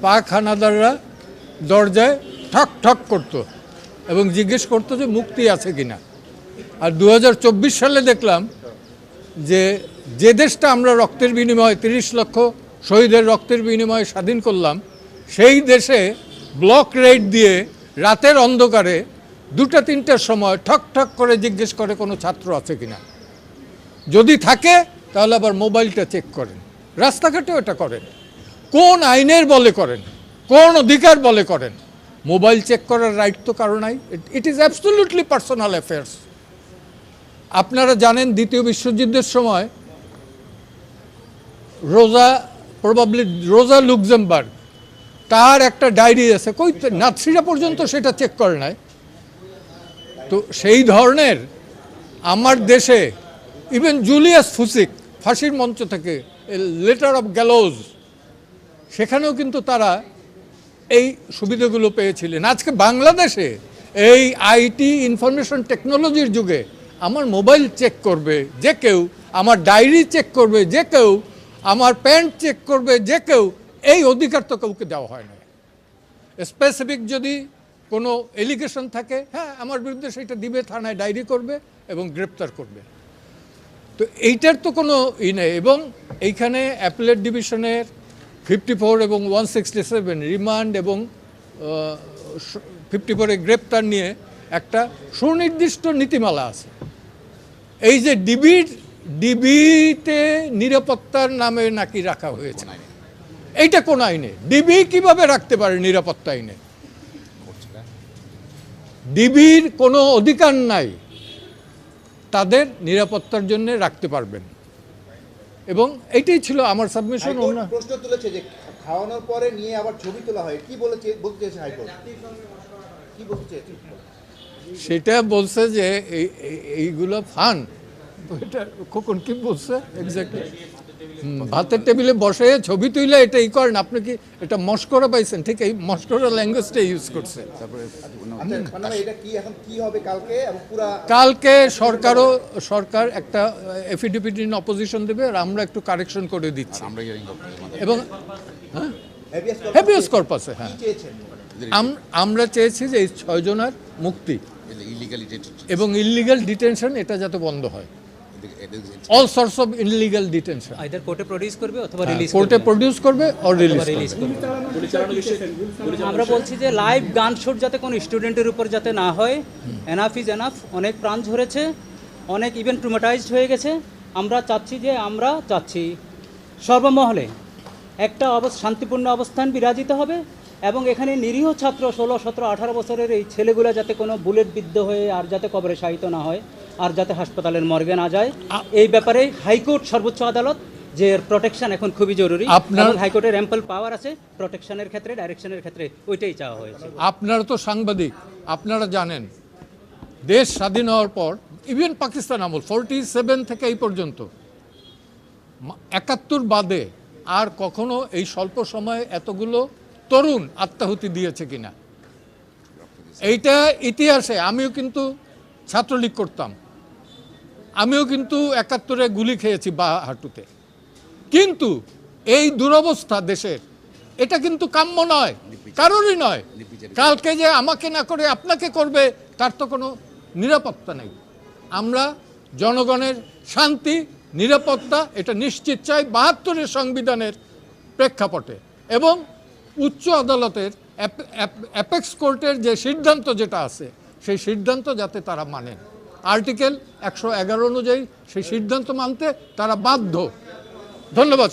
পাক হানাদাররা দরজায় ঠক ঠক করত এবং জিজ্ঞেস করতো যে মুক্তি আছে কিনা। আর 2024 সালে দেখলাম যে যে দেশটা আমরা রক্তের বিনিময়ে 30 লক্ষ শহীদের রক্তের বিনিময়ে স্বাধীন করলাম, সেই দেশে ব্লক রেড দিয়ে রাতের অন্ধকারে 2-3টার সময় ঠক ঠক করে জিজ্ঞেস করে কোনো ছাত্র আছে কিনা। যদি থাকে তাহলে আবার মোবাইলটা চেক করেন, রাস্তাঘাটেও এটা করেন। কোন আইনের বলে করেন, কোন অধিকার বলে করেন? মোবাইল চেক করার রাইট তো কারো নাই। It is absolutely personal affairs. আপনারা জানেন দ্বিতীয় বিশ্বযুদ্ধের সময় রোজা লুক্সেমবার্গ, তার একটা ডায়েরি আছে, কই নাৎসিরা পর্যন্ত সেটা চেক করে নাই। তো সেই ধরনের আমার দেশে ইভেন জুলিয়াস ফুসিক ফাঁসির মঞ্চ থেকে লেটার অফ গ্যালোজ, সেখানেও কিন্তু তারা এই সুবিধাগুলো পেয়েছিলেন। আজকে বাংলাদেশে এই আইটি ইনফরমেশন টেকনোলজির যুগে আমার মোবাইল চেক করবে যে কেউ, আমার ডায়েরি চেক করবে যে কেউ, আমার প্যান্ট চেক করবে যে কেউ, এই অধিকার তো কাউকে দেওয়া হয় না। স্পেসিফিক যদি কোনো এলিগেশন থাকে, হ্যাঁ আমার বিরুদ্ধে সেটা দিবে, থানায় ডায়েরি করবে এবং গ্রেপ্তার করবে। তো এইটার তো কোনো নেই। এবং এইখানে অ্যাপেলেট ডিভিশনের 54 এবং 167 রিমান্ড এবং 54-এ গ্রেপ্তার নিয়ে একটা সুনির্দিষ্ট নীতিমালা আছে। এই যে ডিবিতে নিরাপত্তার নামে নাকি রাখা হয়েছে, এইটা কোন আইনে? ডিবি কিভাবে রাখতে পারে নিরাপত্তা আইনে? ডিবির কোনো অধিকার নাই তাদের নিরাপত্তার জন্য রাখতে পারবেন। এবং এইটাই ছিল আমার সাবমিশন। প্রশ্ন তুলেছে যে খাওয়ানোর পরে নিয়ে আবার ছবি তোলা হয়, কি বলতে চেয়েছে হাইকোর্ট? কি বলতে চেয়েছে? সেটা বলছে যে এইগুলো ফান। এটা কখন কি বলছে এক্স্যাক্টলি? ভাতের টেবিলে বসে ছবি তুইলে এটা ই করেন, আপনি কি এটা মস্করা পাইছেন? ঠিক এই মস্করা ল্যাঙ্গুয়েজটা ইউজ করছে। তারপরে এটা কি এখন কি হবে কালকে? এবং পুরো কালকে সরকার একটা এফিডেভিট ইন অপোজিশন দেবে, আর আমরা একটু কারেকশন করে দিচ্ছি। এবং হ্যাভিয়াস কর্পাসে, হ্যাঁ আমরা চেয়েছি যে এই 6 জনের মুক্তি এবং ইললিগাল ডিটেনশন এটা যাতে বন্ধ হয়। All sorts of illegal detention either কোর্টে প্রডিউস করবে অথবা রিলিজ কোর্টে প্রডিউস করবে অর রিলিজ করবে। আমরা বলছি যে লাইভ গান শুট যাতে কোনো স্টুডেন্টের উপর যাতে না হয়। Enough is enough. অনেক প্রাণ ঝরেছে, অনেক ইভেন ট্রমাটাইজড হয়ে গেছে। আমরা চাচ্ছি সর্বমহলে একটা শান্তিপূর্ণ অবস্থান বিরাজিত হবে এবং এখানে নিরীহ ছাত্র 16, 17, 18 বছরের এই ছেলেগুলো যাতে কোনো বুলেট বিদ্ধ হয়ে আর যাতে কবরে শায়িত না হয়, আর যাতে হাসপাতালের মর্গে না যায়। এই ব্যাপারে হাইকোর্ট, সর্বোচ্চ আদালত, যে প্রোটেকশন এখন খুবই জরুরি। আপনার হাইকোর্টের অ্যাম্পল পাওয়ার আছে প্রোটেকশনের ক্ষেত্রে, ডাইরেকশনের ক্ষেত্রে, ওইটাই চাওয়া হয়েছে। আপনারা তো সাংবাদিক, আপনারা জানেন দেশ স্বাধীন হওয়ার পর ইভেন পাকিস্তান আমল 47 থেকে এই পর্যন্ত 71 বাদে আর কখনো এই স্বল্প সময়ে এতগুলো তরুণ আত্মাহুতি দিয়েছে কিনা এইটা ইতিহাসে। আমিও কিন্তু ছাত্রলীগ করতাম, আমিও কিন্তু 71-এ গুলি খেয়েছি বা হাঁটুতে। কিন্তু এই দুরবস্থা দেশের, এটা কিন্তু কাম্য নয়, কারোরই নয়। কালকে যে আমাকে না করে আপনাকে করবে তার তো কোনো নিরাপত্তা নেই। আমরা জনগণের শান্তি, নিরাপত্তা এটা নিশ্চিত চাই 72-এর সংবিধানের প্রেক্ষাপটে। এবং উচ্চ আদালতের অ্যাপেক্স কোর্টের যে সিদ্ধান্ত যেটা আছে, সেই সিদ্ধান্ত যাতে তারা মানেন। আর্টিকেল 111 অনুযায়ী সেই সিদ্ধান্ত মানতে তারা বাধ্য। ধন্যবাদ।